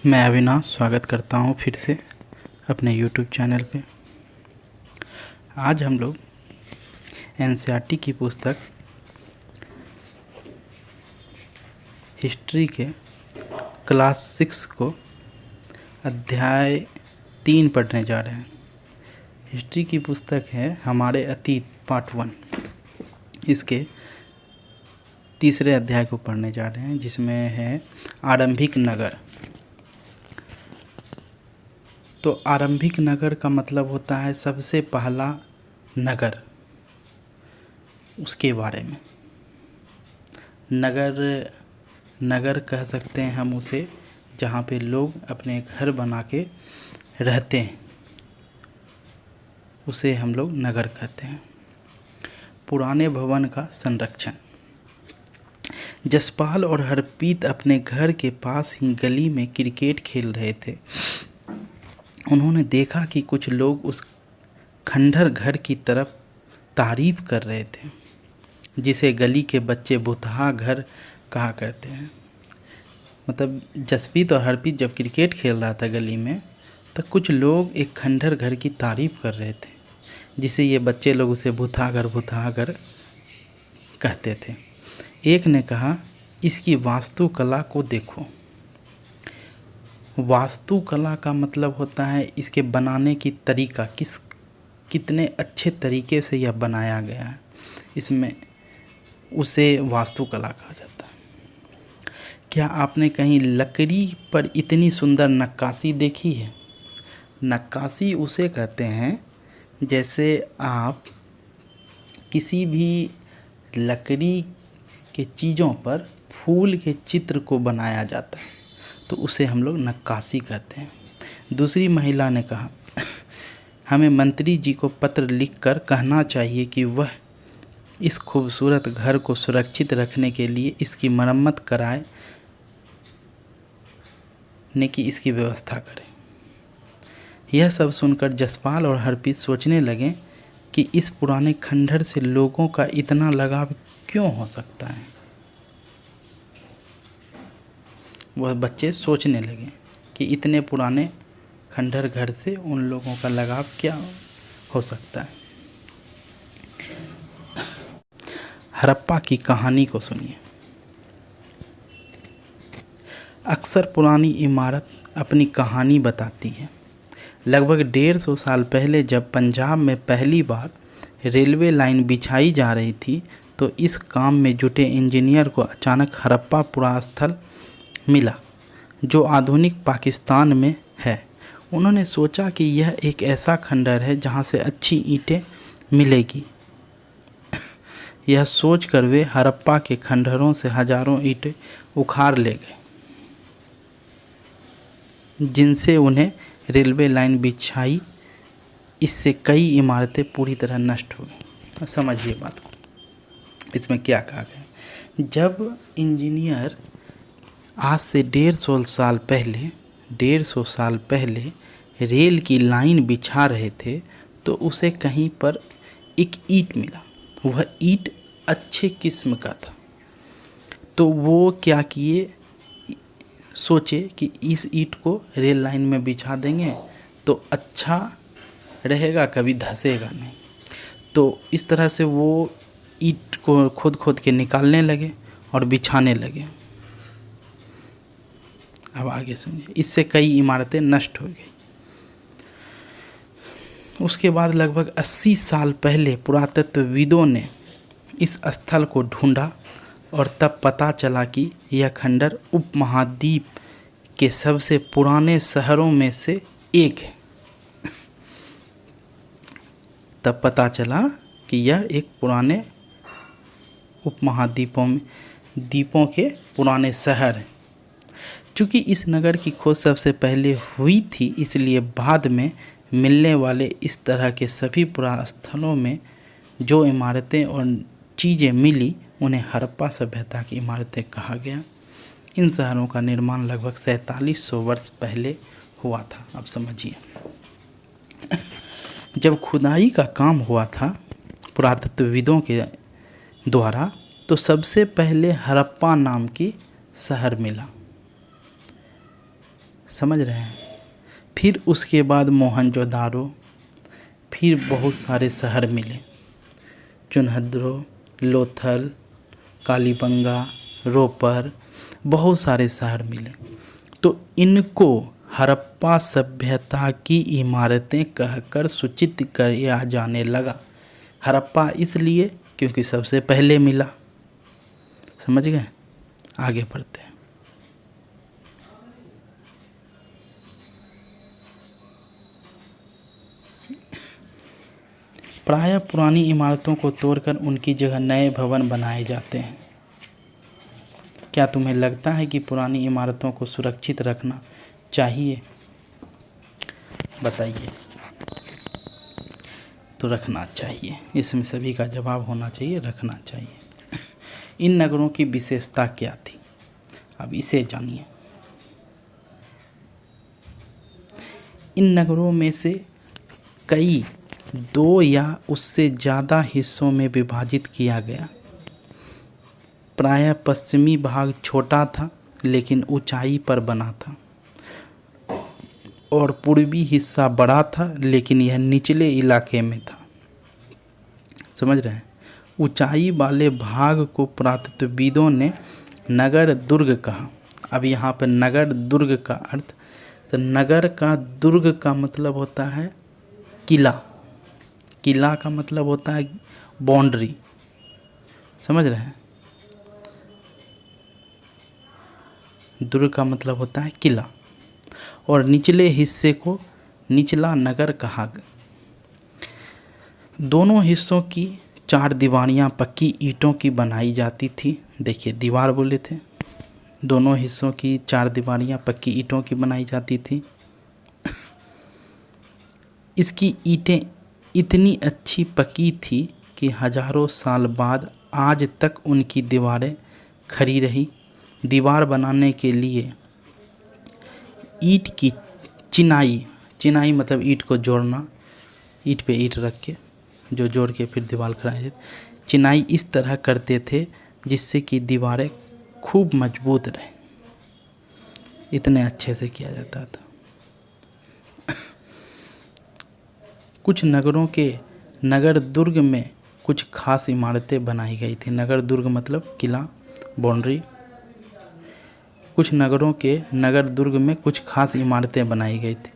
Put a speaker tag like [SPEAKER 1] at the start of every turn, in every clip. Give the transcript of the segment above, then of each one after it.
[SPEAKER 1] मैं अविनाश स्वागत करता हूँ फिर से अपने YouTube चैनल पे। आज हम लोग एनसीईआरटी की पुस्तक हिस्ट्री के क्लास 6 को अध्याय 3 पढ़ने जा रहे हैं। हिस्ट्री की पुस्तक है हमारे अतीत पार्ट 1। इसके तीसरे अध्याय को पढ़ने जा रहे हैं, जिसमें है आरंभिक नगर। तो आरंभिक नगर का मतलब होता है सबसे पहला नगर, उसके बारे में। नगर कह सकते हैं हम उसे जहाँ पे लोग अपने घर बना के रहते हैं, उसे हम लोग नगर कहते हैं। पुराने भवन का संरक्षण। जसपाल और हरप्रीत अपने घर के पास ही गली में क्रिकेट खेल रहे थे। उन्होंने देखा कि कुछ लोग उस खंडहर घर की तरफ तारीफ कर रहे थे, जिसे गली के बच्चे भुतहा घर कहा करते हैं। मतलब जसप्रीत और हरप्रीत जब क्रिकेट खेल रहा था गली में, तो कुछ लोग एक खंडहर घर की तारीफ कर रहे थे, जिसे ये बच्चे लोग उसे भुतहा घर कहते थे। एक ने कहा, इसकी वास्तुकला को देखो। वास्तुकला का मतलब होता है इसके बनाने की तरीका, कितने अच्छे तरीके से यह बनाया गया है, इसमें उसे वास्तुकला कहा जाता है। क्या आपने कहीं लकड़ी पर इतनी सुंदर नक्काशी देखी है? नक्काशी उसे कहते हैं जैसे आप किसी भी लकड़ी के चीज़ों पर फूल के चित्र को बनाया जाता है, तो उसे हम लोग नक्काशी कहते हैं। दूसरी महिला ने कहा, हमें मंत्री जी को पत्र लिखकर कहना चाहिए कि वह इस खूबसूरत घर को सुरक्षित रखने के लिए इसकी मरम्मत कराने की इसकी व्यवस्था करें। यह सब सुनकर जसपाल और हरप्रीत सोचने लगे कि इस पुराने खंडहर से लोगों का इतना लगाव क्यों हो सकता है। वह बच्चे सोचने लगे कि इतने पुराने खंडहर घर से उन लोगों का लगाव क्या हो सकता है। हड़प्पा की कहानी को सुनिए। अक्सर पुरानी इमारत अपनी कहानी बताती है। लगभग 150 साल पहले जब पंजाब में पहली बार रेलवे लाइन बिछाई जा रही थी, तो इस काम में जुटे इंजीनियर को अचानक हड़प्पा पुरास्थल मिला, जो आधुनिक पाकिस्तान में है। उन्होंने सोचा कि यह एक ऐसा खंडहर है जहां से अच्छी ईंटें मिलेगी। यह सोचकर वे हड़प्पा के खंडहरों से हजारों ईंटें उखाड़ ले गए, जिनसे उन्हें रेलवे लाइन बिछाई। इससे कई इमारतें पूरी तरह नष्ट हो गई। अब समझिए बात को, इसमें क्या कहा गया। जब इंजीनियर आज से 150 साल पहले रेल की लाइन बिछा रहे थे, तो उसे कहीं पर एक ईंट मिला। वह ईंट अच्छे किस्म का था, तो वो क्या किए, सोचे कि इस ईंट को रेल लाइन में बिछा देंगे तो अच्छा रहेगा, कभी धंसेगा नहीं। तो इस तरह से वो ईंट को खोद के निकालने लगे और बिछाने लगे। अब आगे सुनिए। इससे कई इमारतें नष्ट हो गई। उसके बाद लगभग 80 साल पहले पुरातत्वविदों ने इस स्थल को ढूंढा और तब पता चला कि यह खंडहर उपमहाद्वीप के सबसे पुराने शहरों में से एक है। तब पता चला कि यह एक पुराने द्वीपों के पुराने शहर हैं। चूँकि इस नगर की खोज सबसे पहले हुई थी, इसलिए बाद में मिलने वाले इस तरह के सभी पुरास्थलों में जो इमारतें और चीज़ें मिली, उन्हें हड़प्पा सभ्यता की इमारतें कहा गया। इन शहरों का निर्माण लगभग 4700 वर्ष पहले हुआ था। अब समझिए, जब खुदाई का काम हुआ था पुरातत्वविदों के द्वारा, तो सबसे पहले हड़प्पा नाम की शहर मिला। समझ रहे हैं। फिर उसके बाद मोहनजोदारो, फिर बहुत सारे शहर मिले, चुनहद्रो, लोथल, कालीबंगा, रोपर, बहुत सारे शहर मिले। तो इनको हड़प्पा सभ्यता की इमारतें कहकर सूचित किया जाने लगा। हड़प्पा इसलिए क्योंकि सबसे पहले मिला। समझ गए? आगे बढ़ते हैं। प्रायः पुरानी इमारतों को तोड़कर उनकी जगह नए भवन बनाए जाते हैं। क्या तुम्हें लगता है कि पुरानी इमारतों को सुरक्षित रखना चाहिए? बताइए। तो रखना चाहिए, इसमें सभी का जवाब होना चाहिए, रखना चाहिए। इन नगरों की विशेषता क्या थी? अब इसे जानिए। इन नगरों में से कई 2 या उससे ज़्यादा हिस्सों में विभाजित किया गया। प्रायः पश्चिमी भाग छोटा था लेकिन ऊंचाई पर बना था, और पूर्वी हिस्सा बड़ा था लेकिन यह निचले इलाके में था। समझ रहे हैं? ऊंचाई वाले भाग को पुरातत्वविदों ने नगर दुर्ग कहा। अब यहाँ पर नगर दुर्ग का अर्थ, तो नगर का दुर्ग का मतलब होता है किला। किला का मतलब होता है बाउंड्री। समझ रहे हैं? दुर्ग का मतलब होता है किला, और निचले हिस्से को निचला नगर कहा गया। दोनों हिस्सों की 4 दीवारियाँ पक्की ईंटों की बनाई जाती थी। देखिए, दीवार बोले थे। दोनों हिस्सों की 4 दीवारियाँ पक्की ईंटों की बनाई जाती थी। इसकी ईंटें इतनी अच्छी पकी थी कि हजारों साल बाद आज तक उनकी दीवारें खड़ी रही। दीवार बनाने के लिए ईंट की चिनाई, चिनाई मतलब ईंट को जोड़ना, ईंट पे ईंट रख के जो जोड़ के फिर दीवार खड़ाई जाती, चिनाई इस तरह करते थे जिससे कि दीवारें खूब मजबूत रहें। इतने अच्छे से किया जाता था। कुछ नगरों के नगर दुर्ग में कुछ खास इमारतें बनाई गई थी। नगर दुर्ग मतलब किला, बाउंड्री। कुछ नगरों के नगर दुर्ग में कुछ खास इमारतें बनाई गई थी।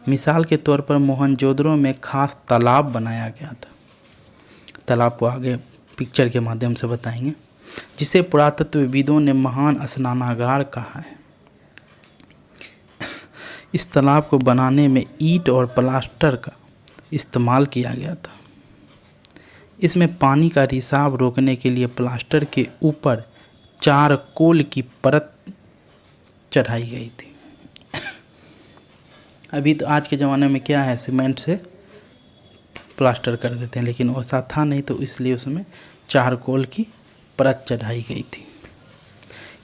[SPEAKER 1] मिसाल के तौर पर मोहनजोदड़ो में खास तालाब बनाया गया था। तालाब को आगे पिक्चर के माध्यम से बताएंगे, जिसे पुरातत्वविदों ने महान स्नानागार कहा है। इस तालाब को बनाने में ईंट और प्लास्टर का इस्तेमाल किया गया था। इसमें पानी का रिसाव रोकने के लिए प्लास्टर के ऊपर चारकोल की परत चढ़ाई गई थी। अभी तो आज के ज़माने में क्या है, सीमेंट से प्लास्टर कर देते हैं, लेकिन वैसा था नहीं, तो इसलिए उसमें चारकोल की परत चढ़ाई गई थी।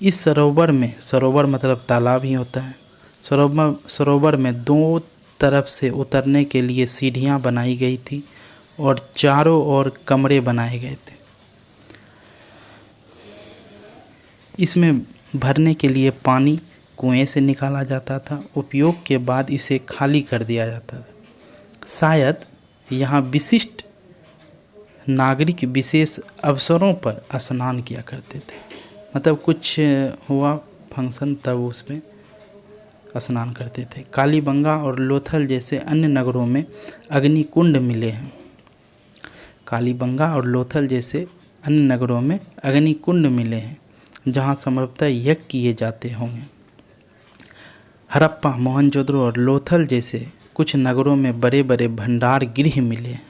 [SPEAKER 1] इस सरोवर में, सरोवर मतलब तालाब ही होता है, सरोवर में 2 तरफ से उतरने के लिए सीढ़ियां बनाई गई थी और चारों ओर कमरे बनाए गए थे। इसमें भरने के लिए पानी कुएं से निकाला जाता था। उपयोग के बाद इसे खाली कर दिया जाता था। शायद यहाँ विशिष्ट नागरिक विशेष अवसरों पर स्नान किया करते थे। मतलब कुछ हुआ फंक्शन, तब उसमें स्नान करते थे। कालीबंगा और लोथल जैसे अन्य नगरों में अग्निकुंड मिले हैं। कालीबंगा और लोथल जैसे अन्य नगरों में अग्निकुंड मिले हैं, जहाँ संभवतः यज्ञ किए जाते होंगे। हड़प्पा, मोहनजोदड़ो और लोथल जैसे कुछ नगरों में बड़े बड़े भंडार गृह मिले हैं।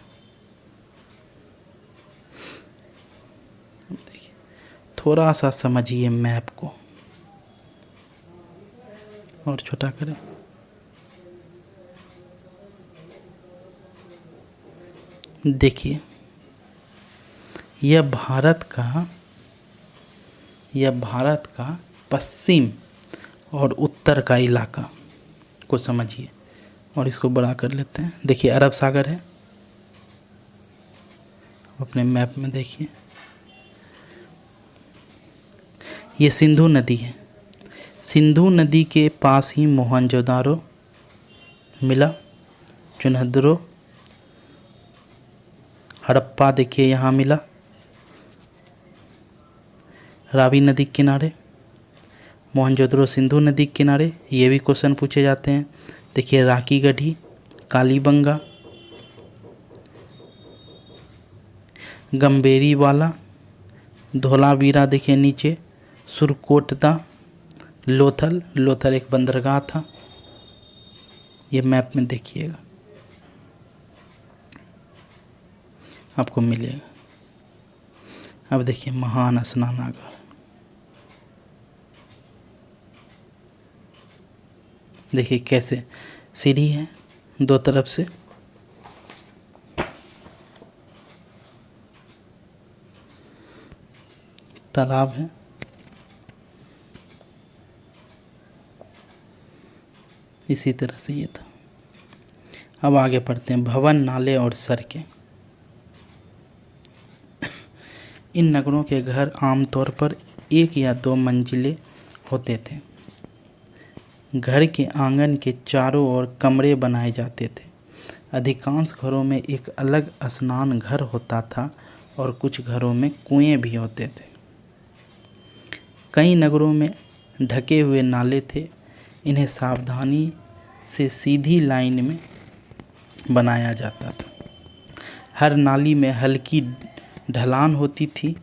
[SPEAKER 1] देखिए, थोड़ा सा समझिए मैप को, और छोटा करें। देखिए, यह भारत का पश्चिम और उत्तर का इलाका को समझिए, और इसको बड़ा कर लेते हैं। देखिए, अरब सागर है, अपने मैप में देखिए। ये सिंधु नदी है। सिंधु नदी के पास ही मोहनजोदारो मिला, चुनहद्रो हड़प्पा देखिए यहाँ मिला, रावी नदी के किनारे, मोहनजोदड़ो सिंधु नदी के किनारे, ये भी क्वेश्चन पूछे जाते हैं। देखिए राकी गढ़ी, कालीबंगा, गंभीरी वाला, धोलावीरा देखिए नीचे, सुरकोटदा, लोथल, लोथल एक बंदरगाह था, ये मैप में देखिएगा आपको मिलेगा। अब देखिए महान स्नानागार, देखिए कैसे सीढ़ी है दो तरफ से, तालाब है, इसी तरह से ये था। अब आगे पढ़ते हैं भवन, नाले और सड़कें। इन नगरों के घर आमतौर पर एक या दो मंजिले होते थे। घर के आंगन के चारों ओर कमरे बनाए जाते थे। अधिकांश घरों में एक अलग स्नान घर होता था और कुछ घरों में कुएं भी होते थे। कई नगरों में ढके हुए नाले थे। इन्हें सावधानी से सीधी लाइन में बनाया जाता था। हर नाली में हल्की ढलान होती थी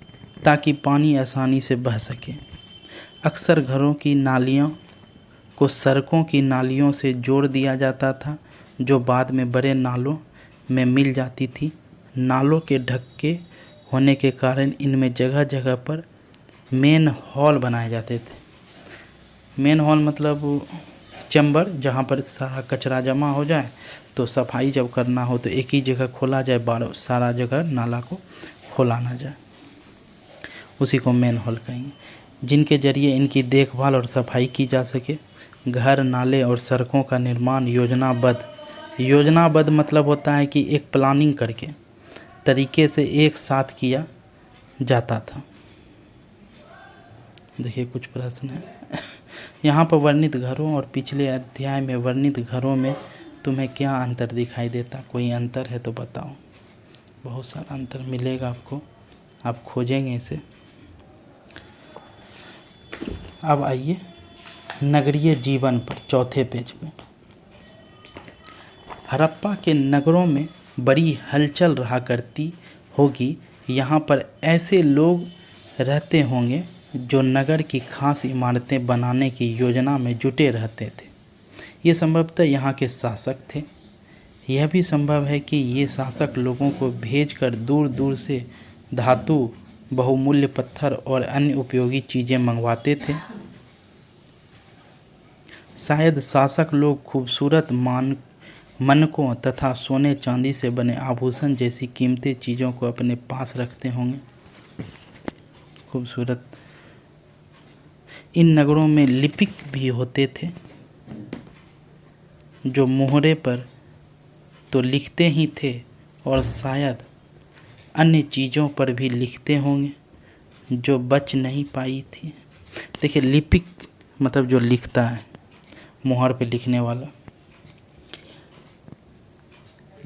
[SPEAKER 1] ताकि पानी आसानी से बह सके। अक्सर घरों की नालियों को सड़कों की नालियों से जोड़ दिया जाता था, जो बाद में बड़े नालों में मिल जाती थी। नालों के ढक्के होने के कारण इनमें जगह जगह पर मेन हॉल बनाए जाते थे। मेन हॉल मतलब चैम्बर, जहाँ पर सारा कचरा जमा हो जाए तो सफाई जब करना हो तो एक ही जगह खोला जाए, बार सारा जगह नाला को खोला ना जाए, उसी को मेन हॉल कहेंगे, जिनके जरिए इनकी देखभाल और सफाई की जा सके। घर, नाले और सड़कों का निर्माण योजनाबद्ध मतलब होता है कि एक प्लानिंग करके तरीके से एक साथ किया जाता था। देखिए कुछ प्रश्न है यहाँ पर वर्णित घरों और पिछले अध्याय में वर्णित घरों में तुम्हें क्या अंतर दिखाई देता? कोई अंतर है तो बताओ। बहुत सारा अंतर मिलेगा आपको, आप खोजेंगे इसे। अब आइए नगरीय जीवन पर, चौथे पेज पे। हड़प्पा के नगरों में बड़ी हलचल रहा करती होगी। यहाँ पर ऐसे लोग रहते होंगे जो नगर की खास इमारतें बनाने की योजना में जुटे रहते थे। ये संभवतः यहाँ के शासक थे। यह भी संभव है कि ये शासक लोगों को भेजकर दूर दूर से धातु, बहुमूल्य पत्थर और अन्य उपयोगी चीज़ें मंगवाते थे। शायद शासक लोग खूबसूरत मनकों तथा सोने चांदी से बने आभूषण जैसी कीमती चीज़ों को अपने पास रखते होंगे। खूबसूरत। इन नगरों में लिपिक भी होते थे जो मोहरे पर तो लिखते ही थे और शायद अन्य चीज़ों पर भी लिखते होंगे जो बच नहीं पाई थी। देखिए लिपिक मतलब जो लिखता है, मोहर पे लिखने वाला।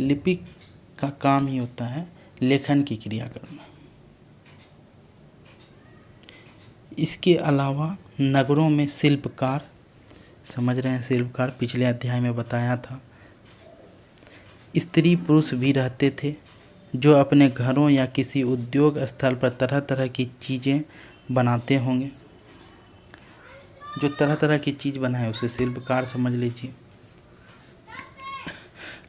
[SPEAKER 1] लिपिक का काम ही होता है लेखन की क्रिया करना। इसके अलावा नगरों में शिल्पकार, समझ रहे हैं शिल्पकार, पिछले अध्याय में बताया था, स्त्री पुरुष भी रहते थे जो अपने घरों या किसी उद्योग स्थल पर तरह तरह की चीज़ें बनाते होंगे। जो तरह तरह की चीज़ बनाए उसे शिल्पकार समझ लीजिए।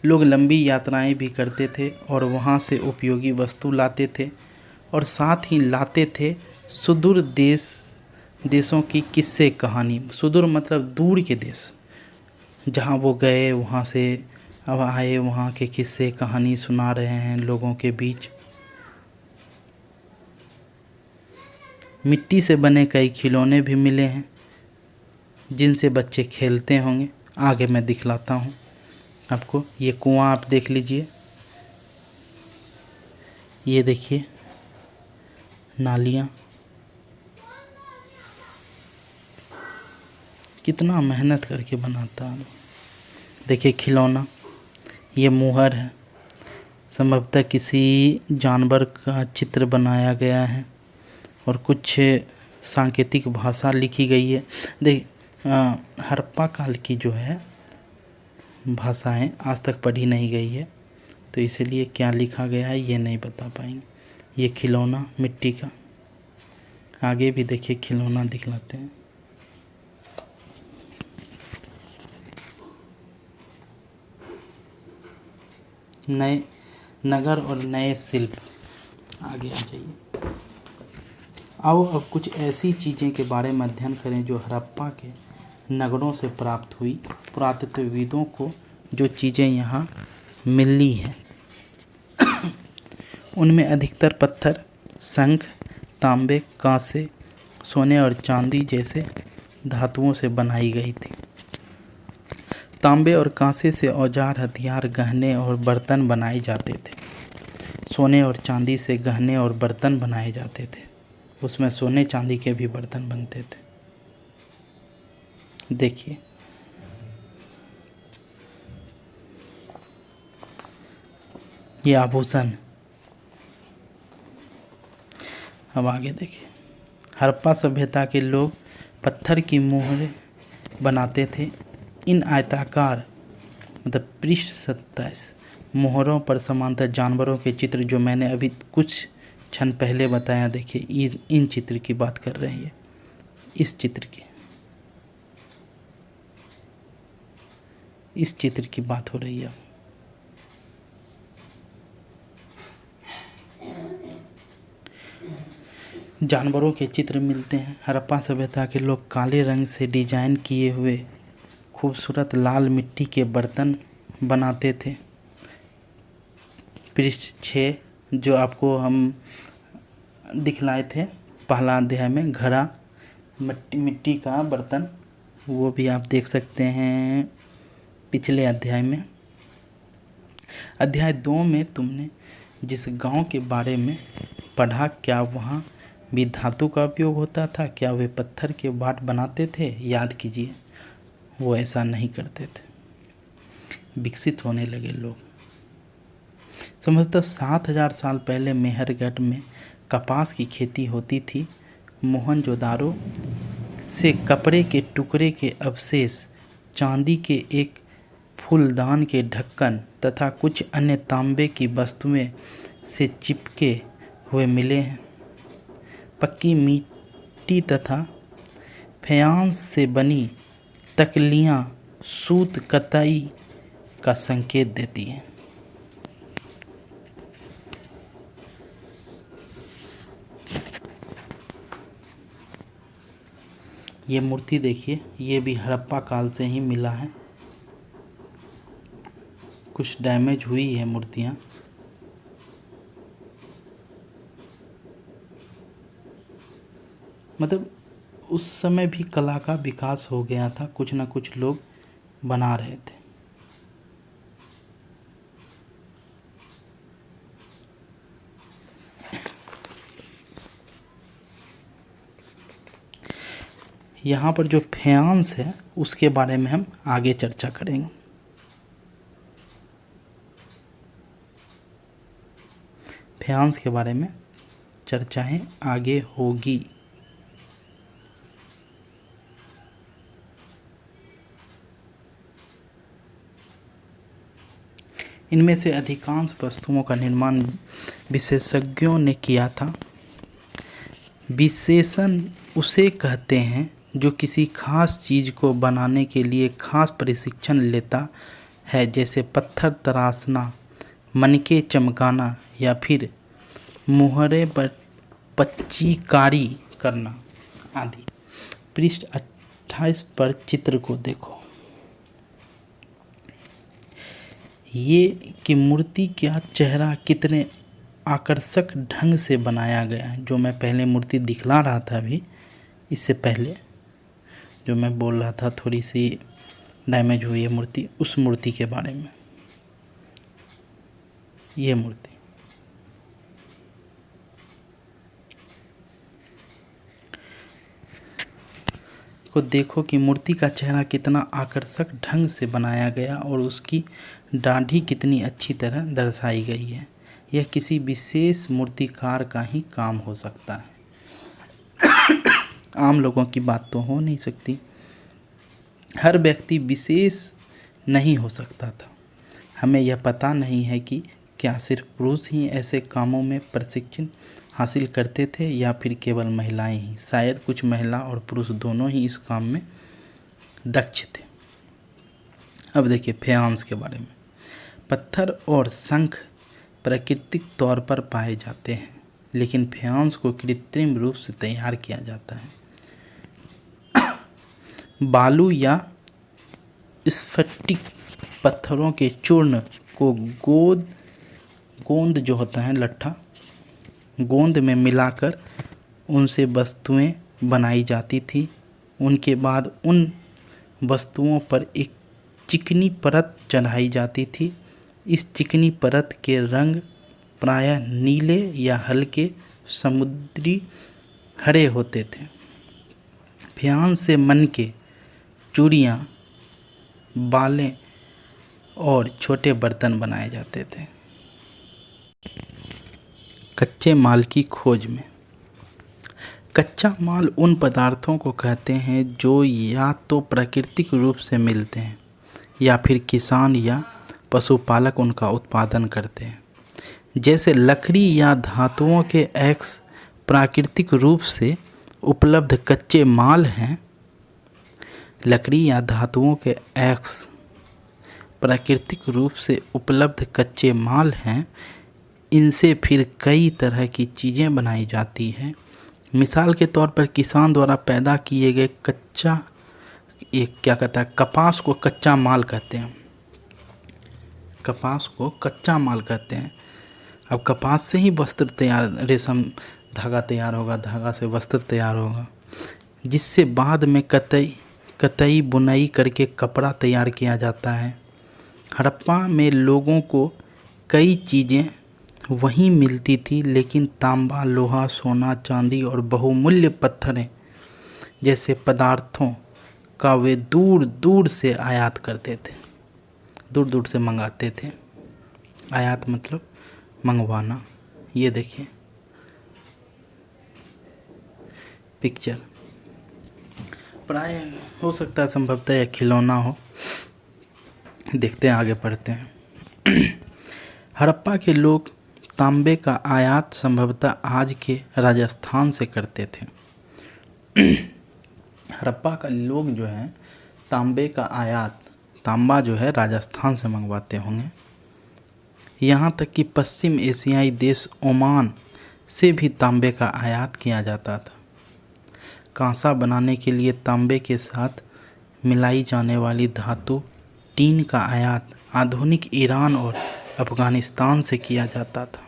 [SPEAKER 1] लोग लंबी यात्राएं भी करते थे और वहां से उपयोगी वस्तु लाते थे और साथ ही लाते थे सुदूर देशों की किस्से कहानी। सुदूर मतलब दूर के देश, जहां वो गए वहां से अब आए, वहां के किस्से कहानी सुना रहे हैं लोगों के बीच। मिट्टी से बने कई खिलौने भी मिले हैं जिनसे बच्चे खेलते होंगे। आगे मैं दिखलाता हूँ आपको। ये कुआं आप देख लीजिए, ये देखिए नालियाँ, कितना मेहनत करके बनाता है। देखिए खिलौना, ये मोहर है, संभवतः किसी जानवर का चित्र बनाया गया है और कुछ सांकेतिक भाषा लिखी गई है। हड़प्पा काल की जो है भाषाएं आज तक पढ़ी नहीं गई है, तो इसीलिए क्या लिखा गया है ये नहीं बता पाएंगे। ये खिलौना मिट्टी का, आगे भी देखिए खिलौना दिखलाते हैं। नए नगर और नए शिल्प, आगे आ जाइए। आओ अब कुछ ऐसी चीज़ें के बारे में अध्ययन करें जो हड़प्पा के नगरों से प्राप्त हुई। पुरातत्वविदों को जो चीज़ें यहाँ मिली हैं उनमें अधिकतर पत्थर, शंख, तांबे, कांसे, सोने और चांदी जैसे धातुओं से बनाई गई थी। तांबे और कांसे से औजार, हथियार, गहने और बर्तन बनाए जाते थे। सोने और चांदी से गहने और बर्तन बनाए जाते थे। उसमें सोने चांदी के भी बर्तन बनते थे। देखिए ये आभूषण। अब आगे देखिए, हड़प्पा सभ्यता के लोग पत्थर की मोहरें बनाते थे। इन आयताकार मतलब पृष्ठ 27 मोहरों पर समांतर जानवरों के चित्र जो मैंने अभी कुछ क्षण पहले बताया, देखिए इन चित्र की बात कर रहे हैं। इस चित्र की बात हो रही है। जानवरों के चित्र मिलते हैं। हड़प्पा सभ्यता के लोग काले रंग से डिजाइन किए हुए खूबसूरत लाल मिट्टी के बर्तन बनाते थे। पृष्ठ 6 जो आपको हम दिखलाए थे पहला अध्याय में, घड़ा मिट्टी का बर्तन, वो भी आप देख सकते हैं पिछले अध्याय में। अध्याय 2 में तुमने जिस गांव के बारे में पढ़ा, क्या वहाँ भी धातु का उपयोग होता था? क्या वे पत्थर के बाट बनाते थे? याद कीजिए, वो ऐसा नहीं करते थे। विकसित होने लगे लोग। संभवतः 7000 साल पहले मेहरगढ़ में कपास की खेती होती थी। मोहनजोदारो से कपड़े के टुकड़े के अवशेष, चांदी के एक फूलदान के ढक्कन तथा कुछ अन्य तांबे की वस्तुएं से चिपके हुए मिले हैं। पक्की मिट्टी तथा फयांस से बनी तकलियां सूत कताई का संकेत देती हैं। ये मूर्ति देखिए, ये भी हड़प्पा काल से ही मिला है। कुछ डैमेज हुई है मूर्तियाँ। मतलब उस समय भी कला का विकास हो गया था, कुछ ना कुछ लोग बना रहे थे। यहाँ पर जो फयांस है उसके बारे में हम आगे चर्चा करेंगे। फयांस के बारे में चर्चाएं आगे होगी। इनमें से अधिकांश वस्तुओं का निर्माण विशेषज्ञों ने किया था। विशेषण उसे कहते हैं जो किसी खास चीज़ को बनाने के लिए खास प्रशिक्षण लेता है, जैसे पत्थर तराशना, मनके चमकाना या फिर मुहरे पर पच्चीकारी करना आदि। पृष्ठ 28 पर चित्र को देखो। ये कि मूर्ति का चेहरा कितने आकर्षक ढंग से बनाया गया है। जो मैं पहले मूर्ति दिखला रहा था अभी, इससे पहले जो मैं बोल रहा था थोड़ी सी डैमेज हुई है मूर्ति, उस मूर्ति के बारे में। ये मूर्ति को देखो कि मूर्ति का चेहरा कितना आकर्षक ढंग से बनाया गया और उसकी दाढ़ी कितनी अच्छी तरह दर्शाई गई है। यह किसी विशेष मूर्तिकार का ही काम हो सकता है, आम लोगों की बात तो हो नहीं सकती। हर व्यक्ति विशेष नहीं हो सकता था। हमें यह पता नहीं है कि क्या सिर्फ पुरुष ही ऐसे कामों में प्रशिक्षण हासिल करते थे या फिर केवल महिलाएं ही। शायद कुछ महिला और पुरुष दोनों ही इस काम में दक्ष थे। अब देखिए फेयांस के बारे में। पत्थर और शंख प्राकृतिक तौर पर पाए जाते हैं, लेकिन फेयांस को कृत्रिम रूप से तैयार किया जाता है। बालू या स्फटिक पत्थरों के चूर्ण को गोंद जो होता है लट्ठा, गोंद में मिलाकर उनसे वस्तुएं बनाई जाती थी। उनके बाद उन वस्तुओं पर एक चिकनी परत चढ़ाई जाती थी। इस चिकनी परत के रंग प्रायः नीले या हल्के समुद्री हरे होते थे। फेयांस से मन के चूड़ियाँ, बालें और छोटे बर्तन बनाए जाते थे। कच्चे माल की खोज में। कच्चा माल उन पदार्थों को कहते हैं जो या तो प्राकृतिक रूप से मिलते हैं या फिर किसान या पशुपालक उनका उत्पादन करते हैं। जैसे लकड़ी या धातुओं के एक्स प्राकृतिक रूप से उपलब्ध कच्चे माल हैं। लकड़ी या धातुओं के एक्स प्राकृतिक रूप से उपलब्ध कच्चे माल हैं। इनसे फिर कई तरह की चीज़ें बनाई जाती हैं। मिसाल के तौर पर किसान द्वारा पैदा किए गए कपास को कच्चा माल कहते हैं। कपास को कच्चा माल कहते हैं। अब कपास से ही वस्त्र तैयार, रेशम धागा तैयार होगा, धागा से वस्त्र तैयार होगा, जिससे बाद में कतई बुनाई करके कपड़ा तैयार किया जाता है। हड़प्पा में लोगों को कई चीज़ें वहीं मिलती थी, लेकिन तांबा, लोहा, सोना, चांदी और बहुमूल्य पत्थरें जैसे पदार्थों का वे दूर दूर से आयात करते थे, दूर दूर से मंगाते थे। आयात मतलब मंगवाना। ये देखिए पिक्चर, प्राय हो सकता है संभवतः यह खिलौना हो। देखते हैं, आगे पढ़ते हैं। हड़प्पा के लोग तांबे का आयात संभवतः आज के राजस्थान से करते थे। हड़प्पा का लोग जो है तांबे का आयात, तांबा जो है राजस्थान से मंगवाते होंगे। यहाँ तक कि पश्चिम एशियाई देश ओमान से भी तांबे का आयात किया जाता था। कांसा बनाने के लिए तांबे के साथ मिलाई जाने वाली धातु टीन का आयात आधुनिक ईरान और अफगानिस्तान से किया जाता था।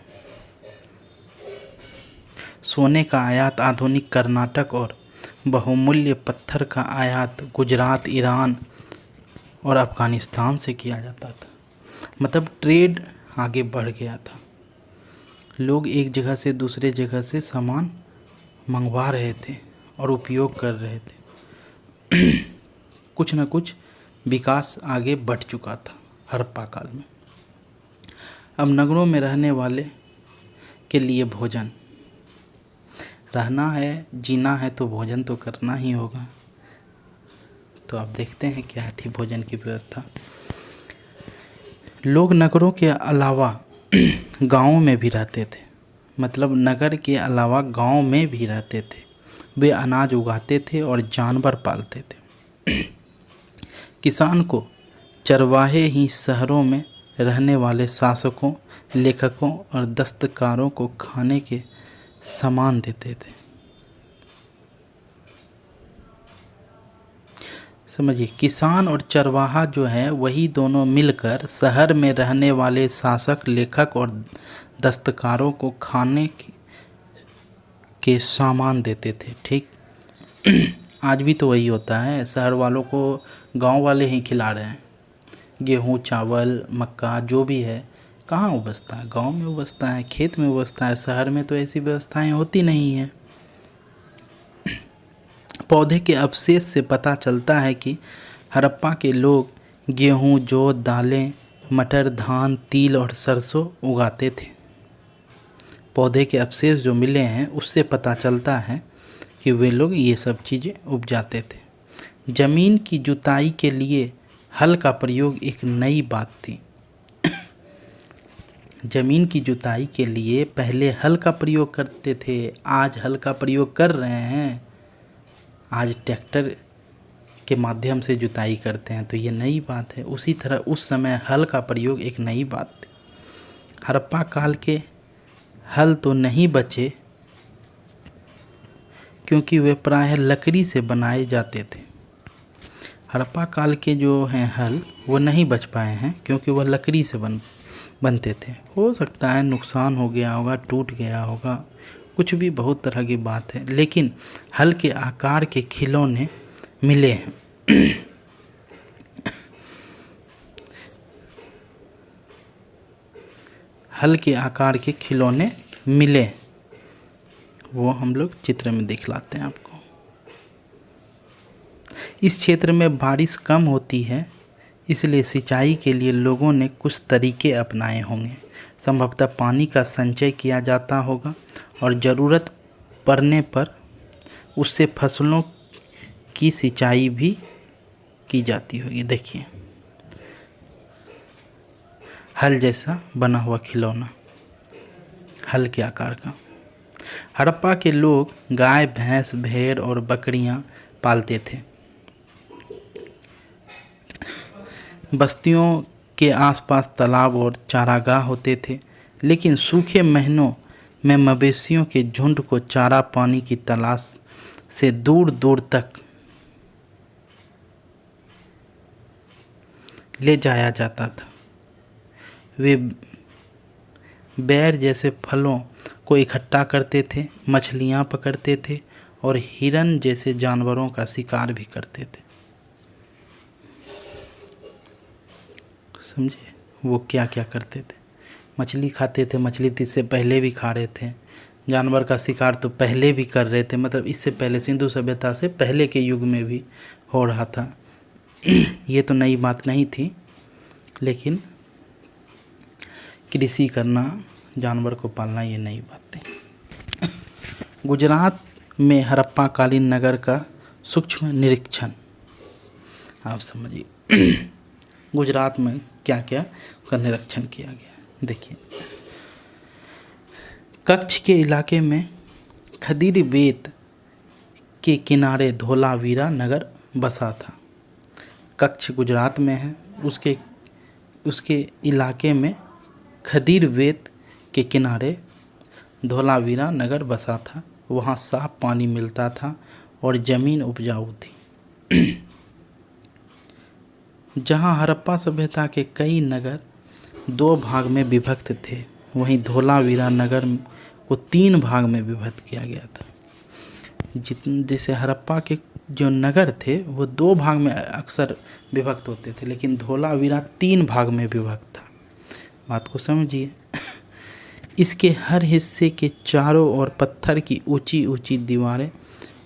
[SPEAKER 1] सोने का आयात आधुनिक कर्नाटक और बहुमूल्य पत्थर का आयात गुजरात, ईरान और अफगानिस्तान से किया जाता था। मतलब ट्रेड आगे बढ़ गया था। लोग एक जगह से दूसरे जगह से सामान मंगवा रहे थे और उपयोग कर रहे थे। कुछ न कुछ विकास आगे बढ़ चुका था हड़प्पा काल में। अब नगरों में रहने वाले के लिए भोजन, रहना है, जीना है तो भोजन तो करना ही होगा। तो अब देखते हैं क्या थी भोजन की व्यवस्था। लोग नगरों के अलावा गांवों में भी रहते थे। मतलब नगर के अलावा गांव में भी रहते थे। वे अनाज उगाते थे और जानवर पालते थे। किसान को चरवाहे ही शहरों में रहने वाले शासकों, लेखकों और दस्तकारों को खाने के सामान देते थे। समझिए, किसान और चरवाहा जो है वही दोनों मिलकर शहर में रहने वाले शासक, लेखक और दस्तकारों को खाने के सामान देते थे। ठीक आज भी तो वही होता है। शहर वालों को गांव वाले ही खिला रहे हैं। गेहूँ, चावल, मक्का जो भी है कहाँ उपजता है? गांव में उपजता है, खेत में उपजता है। शहर में तो ऐसी व्यवस्थाएं होती नहीं हैं। पौधे के अवशेष से पता चलता है कि हड़प्पा के लोग गेहूँ, जौ, दालें, मटर, धान, तिल और सरसों उगाते थे। पौधे के अवशेष जो मिले हैं उससे पता चलता है कि वे लोग ये सब चीज़ें उपजाते थे। ज़मीन की जुताई के लिए हल का प्रयोग एक नई बात थी। ज़मीन की जुताई के लिए पहले हल का प्रयोग करते थे, आज हल का प्रयोग कर रहे हैं। आज ट्रैक्टर के माध्यम से जुताई करते हैं, तो ये नई बात है। उसी तरह उस समय हल का प्रयोग एक नई बात थी। हड़प्पा काल के हल तो नहीं बचे क्योंकि वे प्रायः लकड़ी से बनाए जाते थे। हड़प्पा काल के जो हैं हल वो नहीं बच पाए हैं क्योंकि वह लकड़ी से बनते थे। हो सकता है नुकसान हो गया होगा, टूट गया होगा, कुछ भी, बहुत तरह की बात है, लेकिन हल के आकार के खिलौने मिले हैं। हल के आकार के खिलौने मिले, वो हम लोग चित्र में दिखलाते हैं आपको। इस क्षेत्र में बारिश कम होती है, इसलिए सिंचाई के लिए लोगों ने कुछ तरीके अपनाए होंगे। संभवतः पानी का संचय किया जाता होगा और ज़रूरत पड़ने पर उससे फसलों की सिंचाई भी की जाती होगी। देखिए, हल जैसा बना हुआ खिलौना, हल के आकार का। हड़प्पा के लोग गाय, भैंस, भेड़ और बकरियां पालते थे। बस्तियों के आसपास तालाब और चारागाह होते थे, लेकिन सूखे महीनों में मवेशियों के झुंड को चारा पानी की तलाश से दूर दूर तक ले जाया जाता था। वे बेर जैसे फलों को इकट्ठा करते थे, मछलियाँ पकड़ते थे और हिरन जैसे जानवरों का शिकार भी करते थे। समझे, वो क्या क्या करते थे? मछली खाते थे, मछली तो इससे पहले भी खा रहे थे, जानवर का शिकार तो पहले भी कर रहे थे, मतलब इससे पहले सिंधु सभ्यता से पहले के युग में भी हो रहा था। ये तो नई बात नहीं थी, लेकिन कृषि करना, जानवर को पालना, ये नई बात थी। गुजरात में हड़प्पा कालीन नगर का सूक्ष्म निरीक्षण आप समझिए। गुजरात में क्या क्या का निरीक्षण किया गया, देखिए। कच्छ के इलाके में खदीर बेत के किनारे धोलावीरा नगर बसा था। कच्छ गुजरात में है, उसके इलाके में खदीर बेत के किनारे धोलावीरा नगर बसा था। वहाँ साफ पानी मिलता था और ज़मीन उपजाऊ थी। जहाँ हड़प्पा सभ्यता के कई नगर 2 भाग में विभक्त थे, वहीं धोलावीरा नगर को 3 भाग में विभक्त किया गया था। जैसे हड़प्पा के जो नगर थे वो 2 भाग में अक्सर विभक्त होते थे, लेकिन धोलावीरा 3 भाग में विभक्त था। बात को समझिए। इसके हर हिस्से के चारों ओर पत्थर की ऊंची ऊंची दीवारें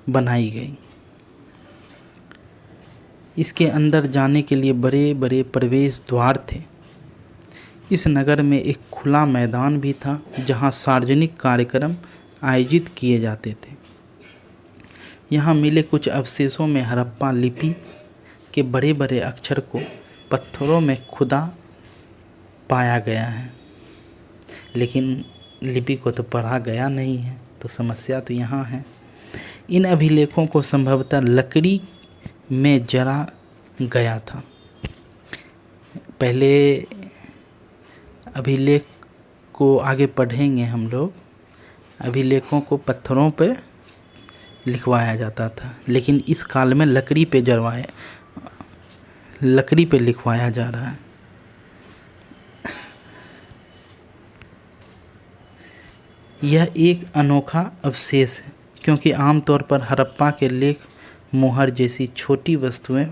[SPEAKER 1] बनाई गई। इसके अंदर जाने के लिए बड़े बड़े प्रवेश द्वार थे। इस नगर में एक खुला मैदान भी था जहां सार्वजनिक कार्यक्रम आयोजित किए जाते थे। यहाँ मिले कुछ अवशेषों में हड़प्पा लिपि के बड़े बड़े अक्षर को पत्थरों में खुदा पाया गया है, लेकिन लिपि को तो पढ़ा गया नहीं है, तो समस्या तो यहाँ है। इन अभिलेखों को संभवतः लकड़ी में जला गया था। पहले अभिलेख को आगे पढ़ेंगे हम लोग। अभिलेखों को पत्थरों पे लिखवाया जाता था, लेकिन इस काल में लकड़ी पे लिखवाया जा रहा है। यह एक अनोखा अवशेष है क्योंकि आमतौर पर हड़प्पा के लेख मोहर जैसी छोटी वस्तुएं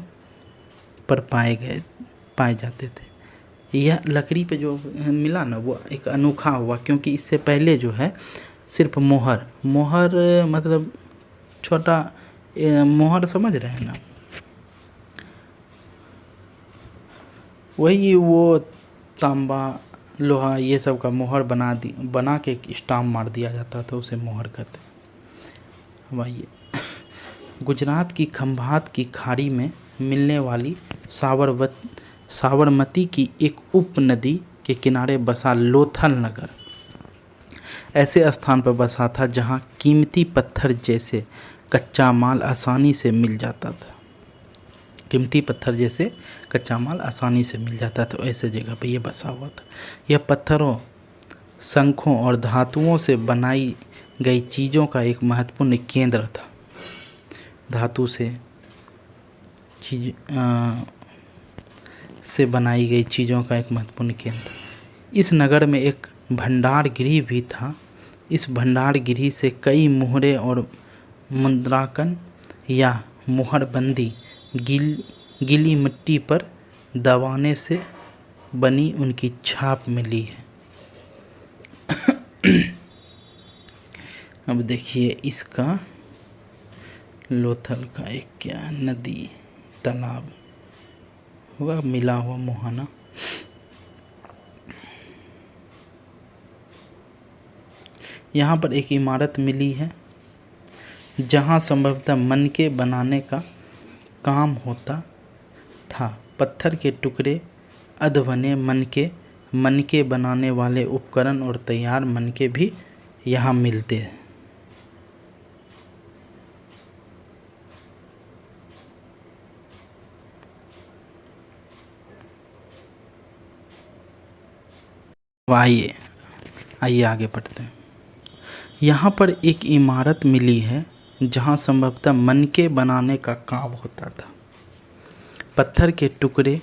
[SPEAKER 1] पर पाए जाते थे। यह लकड़ी पे जो मिला ना, वो एक अनोखा हुआ, क्योंकि इससे पहले जो है सिर्फ मोहर मतलब छोटा मोहर समझ रहे हैं ना, वही वो तांबा लोहा ये सब का मोहर बना के स्टाम्प मार दिया जाता था, उसे मोहर कहते हैं। अब आइए, गुजरात की खंभात की खाड़ी में मिलने वाली साबरमती की एक उपनदी के किनारे बसा लोथल नगर ऐसे स्थान पर बसा था जहां कीमती पत्थर जैसे कच्चा माल आसानी से मिल जाता था। कीमती पत्थर जैसे कच्चा माल आसानी से मिल जाता था, ऐसे जगह पर यह बसा हुआ था। यह पत्थरों, शंखों और धातुओं से बनाई गई चीज़ों का एक महत्वपूर्ण केंद्र था। धातु से बनाई गई चीज़ों का एक महत्वपूर्ण केंद्र। इस नगर में एक भंडार गृह भी था। इस भंडार गृह से कई मुहरे और मुद्रांकन या मुहरबंदी गीली मिट्टी पर दबाने से बनी उनकी छाप मिली है। अब देखिए इसका लोथल का एक क्या नदी तालाब होगा, मिला हुआ मुहाना। यहाँ पर एक इमारत मिली है जहाँ संभवतः मनके बनाने का काम होता था। पत्थर के टुकड़े, अधबने मनके बनाने वाले उपकरण और तैयार मनके भी यहाँ मिलते हैं। आइए आगे बढ़ते हैं। यहाँ पर एक इमारत मिली है जहाँ संभवतः मनके बनाने का काम होता था। पत्थर के टुकड़े,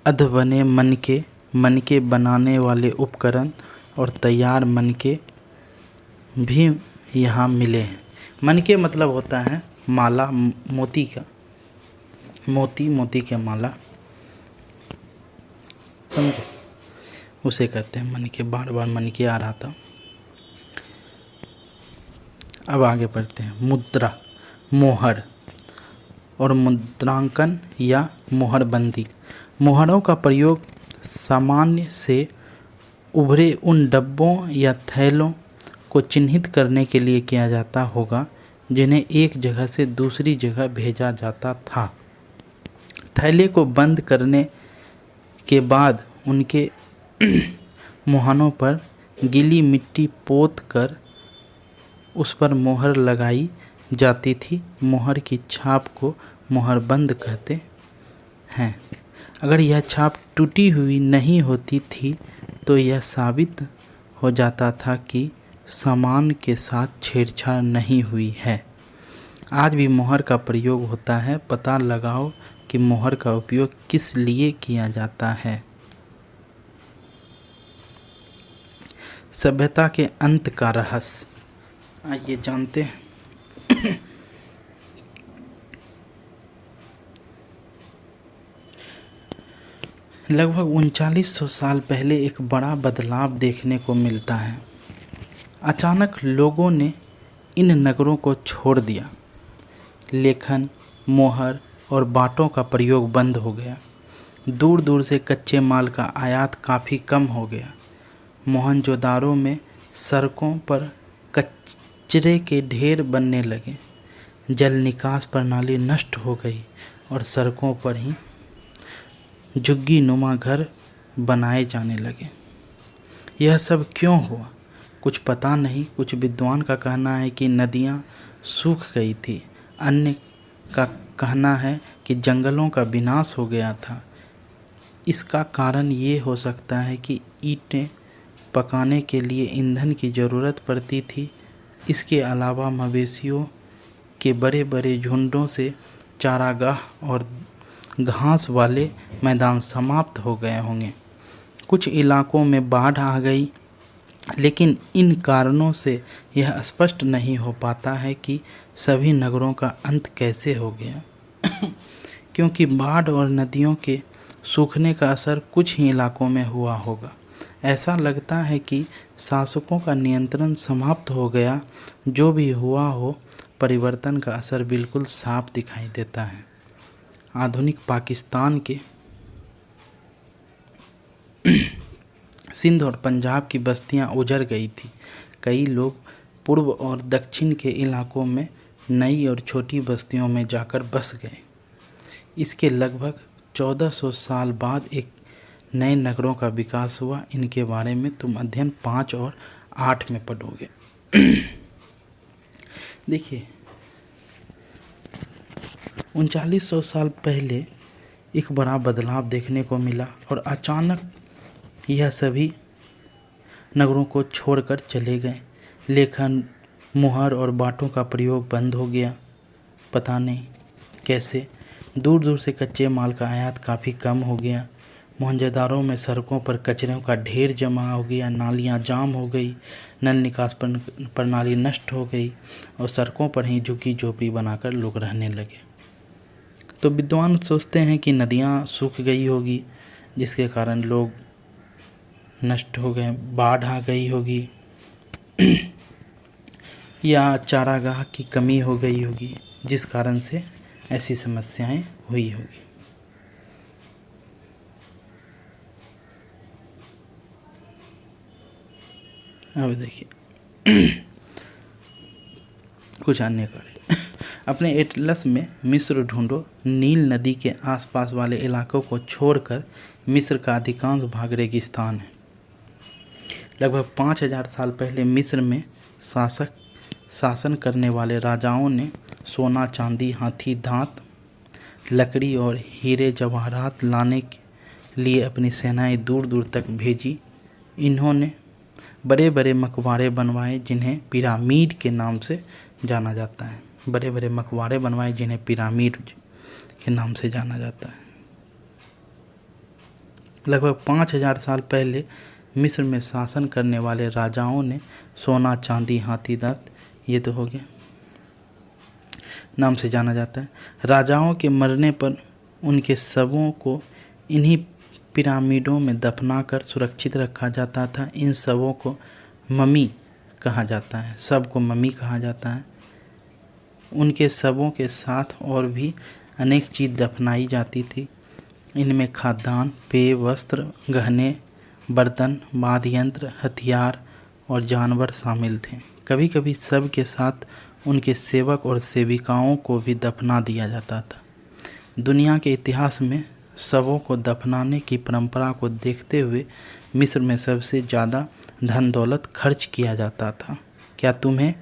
[SPEAKER 1] अधबने मनके बनाने वाले उपकरण और तैयार मनके भी यहाँ मिले हैं। मनके मतलब होता है माला, मोती का, मोती के माला, समझे, उसे कहते हैं मनके। बार बार मनके आ रहा था। अब आगे बढ़ते हैं। मुद्रा, मोहर और मुद्रांकन या मोहरबंदी। मोहरों का प्रयोग सामान्य से उभरे उन डब्बों या थैलों को चिन्हित करने के लिए किया जाता होगा जिन्हें एक जगह से दूसरी जगह भेजा जाता था। थैले को बंद करने के बाद उनके मुहानों पर गीली मिट्टी पोत कर उस पर मोहर लगाई जाती थी। मोहर की छाप को मोहरबंद कहते हैं। अगर यह छाप टूटी हुई नहीं होती थी तो यह साबित हो जाता था कि सामान के साथ छेड़छाड़ नहीं हुई है। आज भी मोहर का प्रयोग होता है। पता लगाओ कि मोहर का उपयोग किस लिए किया जाता है। सभ्यता के अंत का रहस्य, आइए जानते हैं। लगभग 3900 साल पहले एक बड़ा बदलाव देखने को मिलता है। अचानक लोगों ने इन नगरों को छोड़ दिया। लेखन, मोहर और बाटों का प्रयोग बंद हो गया। दूर दूर से कच्चे माल का आयात काफ़ी कम हो गया। मोहनजोदारो में सड़कों पर कचरे के ढेर बनने लगे। जल निकास प्रणाली नष्ट हो गई और सड़कों पर ही झुग्गी नुमा घर बनाए जाने लगे। यह सब क्यों हुआ, कुछ पता नहीं। कुछ विद्वान का कहना है कि नदियाँ सूख गई थी। अन्य का कहना है कि जंगलों का विनाश हो गया था। इसका कारण ये हो सकता है कि ईंटें पकाने के लिए ईंधन की ज़रूरत पड़ती थी। इसके अलावा मवेशियों के बड़े बड़े झुंडों से चारागाह और घास वाले मैदान समाप्त हो गए होंगे। कुछ इलाकों में बाढ़ आ गई, लेकिन इन कारणों से यह स्पष्ट नहीं हो पाता है कि सभी नगरों का अंत कैसे हो गया। क्योंकि बाढ़ और नदियों के सूखने का असर कुछ ही इलाकों में हुआ होगा। ऐसा लगता है कि शासकों का नियंत्रण समाप्त हो गया। जो भी हुआ हो, परिवर्तन का असर बिल्कुल साफ दिखाई देता है। आधुनिक पाकिस्तान के सिंध और पंजाब की बस्तियां उजड़ गई थी। कई लोग पूर्व और दक्षिण के इलाकों में नई और छोटी बस्तियों में जाकर बस गए। इसके लगभग 1400 साल बाद एक नए नगरों का विकास हुआ। इनके बारे में तुम अध्ययन 5 और 8 में पढ़ोगे। देखिए, 3900 साल पहले एक बड़ा बदलाव देखने को मिला और अचानक यह सभी नगरों को छोड़कर चले गए। लेखन, मुहर और बाटों का प्रयोग बंद हो गया। पता नहीं कैसे। दूर दूर से कच्चे माल का आयात काफ़ी कम हो गया। मोहनजोदाड़ो में सड़कों पर कचरे का ढेर जमा हो गया, नालियाँ जाम हो गई, नल निकास प्रणाली नष्ट हो गई और सड़कों पर ही झुग्गी झोपड़ी बनाकर लोग रहने लगे। तो विद्वान सोचते हैं कि नदियाँ सूख गई होगी, जिसके कारण लोग नष्ट हो गए, बाढ़ आ गई होगी या चारागाह की कमी हो गई होगी, जिस कारण से ऐसी समस्याएं हुई होगी। अब देखिए कुछ अन्य कार्य। अपने एटलस में मिस्र ढूंढो। नील नदी के आसपास वाले इलाकों को छोड़कर मिस्र का अधिकांश भाग रेगिस्तान है। लगभग 5000 साल पहले मिस्र में शासन करने वाले राजाओं ने सोना, चांदी, हाथी दांत, लकड़ी और हीरे जवाहरात लाने के लिए अपनी सेनाएं दूर दूर तक भेजी। इन्होंने बड़े बड़े मकबरे बनवाए जिन्हें पिरामिड के नाम से जाना जाता है। बड़े बड़े मकबरे बनवाए जिन्हें पिरामिड के नाम से जाना जाता है। लगभग 5000 साल पहले मिस्र में शासन करने वाले राजाओं ने सोना, चांदी, हाथी दांत, ये तो हो गया, नाम से जाना जाता है। राजाओं के मरने पर उनके शवों को इन्हीं पिरामिडों में दफनाकर सुरक्षित रखा जाता था। इन शवों को ममी कहा जाता है। शव को ममी कहा जाता है। उनके शवों के साथ और भी अनेक चीज़ दफनाई जाती थी। इनमें खाद्यान्न, पेय, वस्त्र, गहने, बर्तन, वाद्य यंत्र, हथियार और जानवर शामिल थे। कभी कभी शव के साथ उनके सेवक और सेविकाओं को भी दफना दिया जाता था। दुनिया के इतिहास में शवों को दफनाने की परंपरा को देखते हुए मिस्र में सबसे ज़्यादा धन दौलत खर्च किया जाता था। क्या तुम्हें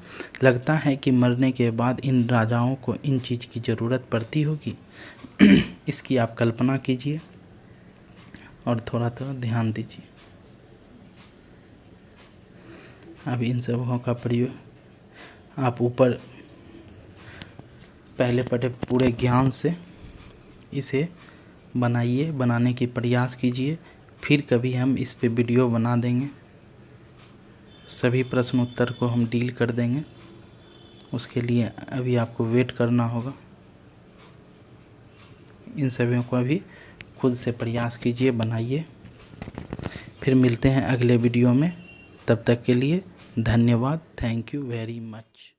[SPEAKER 1] लगता है कि मरने के बाद इन राजाओं को इन चीज़ की ज़रूरत पड़ती होगी? इसकी आप कल्पना कीजिए और थोड़ा थोड़ा ध्यान दीजिए। अब इन सबों का प्रयोग आप ऊपर पहले पढ़े पूरे ज्ञान से इसे बनाइए, बनाने की प्रयास कीजिए। फिर कभी हम इस पे वीडियो बना देंगे, सभी प्रश्न उत्तर को हम डील कर देंगे। उसके लिए अभी आपको वेट करना होगा। इन सभी को अभी खुद से प्रयास कीजिए, बनाइए। फिर मिलते हैं अगले वीडियो में। तब तक के लिए धन्यवाद। Thank you very much.